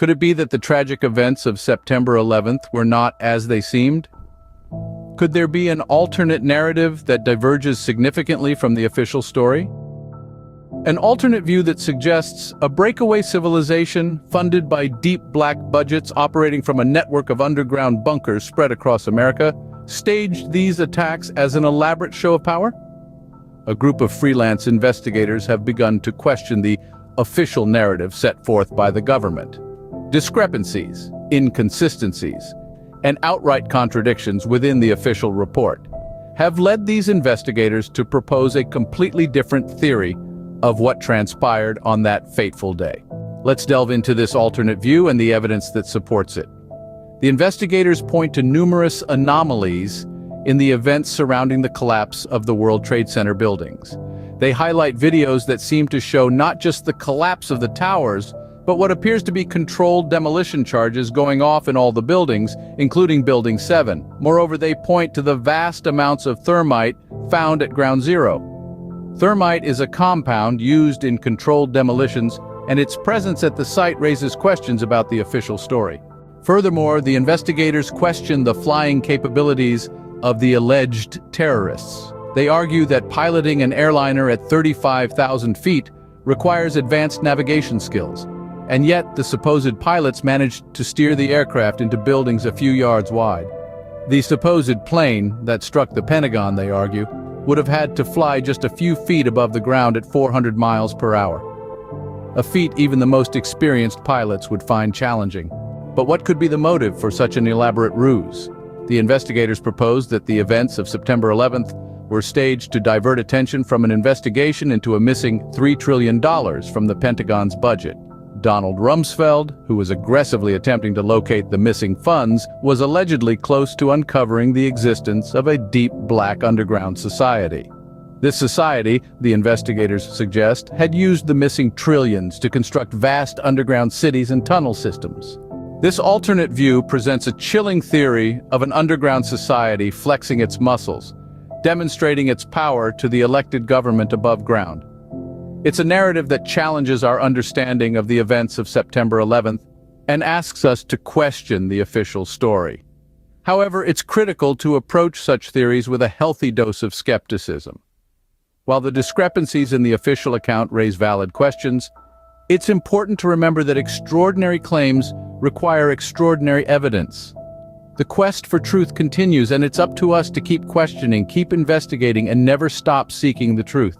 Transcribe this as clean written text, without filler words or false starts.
Could it be that the tragic events of September 11th were not as they seemed? Could there be an alternate narrative that diverges significantly from the official story? An alternate view that suggests a breakaway civilization funded by deep black budgets operating from a network of underground bunkers spread across America staged these attacks as an elaborate show of power? A group of freelance investigators have begun to question the official narrative set forth by the government. Discrepancies, inconsistencies, and outright contradictions within the official report have led these investigators to propose a completely different theory of what transpired on that fateful day. Let's delve into this alternate view and the evidence that supports it. The investigators point to numerous anomalies in the events surrounding the collapse of the World Trade Center buildings. They highlight videos that seem to show not just the collapse of the towers, but what appears to be controlled demolition charges going off in all the buildings, including Building 7. Moreover, they point to the vast amounts of thermite found at Ground Zero. Thermite is a compound used in controlled demolitions, and its presence at the site raises questions about the official story. Furthermore, the investigators question the flying capabilities of the alleged terrorists. They argue that piloting an airliner at 35,000 feet requires advanced navigation skills. And yet, the supposed pilots managed to steer the aircraft into buildings a few yards wide. The supposed plane that struck the Pentagon, they argue, would have had to fly just a few feet above the ground at 400 miles per hour. A feat even the most experienced pilots would find challenging. But what could be the motive for such an elaborate ruse? The investigators proposed that the events of September 11th were staged to divert attention from an investigation into a missing $3 trillion from the Pentagon's budget. Donald Rumsfeld, who was aggressively attempting to locate the missing funds, was allegedly close to uncovering the existence of a deep black underground society. This society, the investigators suggest, had used the missing trillions to construct vast underground cities and tunnel systems. This alternate view presents a chilling theory of an underground society flexing its muscles, demonstrating its power to the elected government above ground. It's a narrative that challenges our understanding of the events of September 11th and asks us to question the official story. However, it's critical to approach such theories with a healthy dose of skepticism. While the discrepancies in the official account raise valid questions, it's important to remember that extraordinary claims require extraordinary evidence. The quest for truth continues, and it's up to us to keep questioning, keep investigating, and never stop seeking the truth.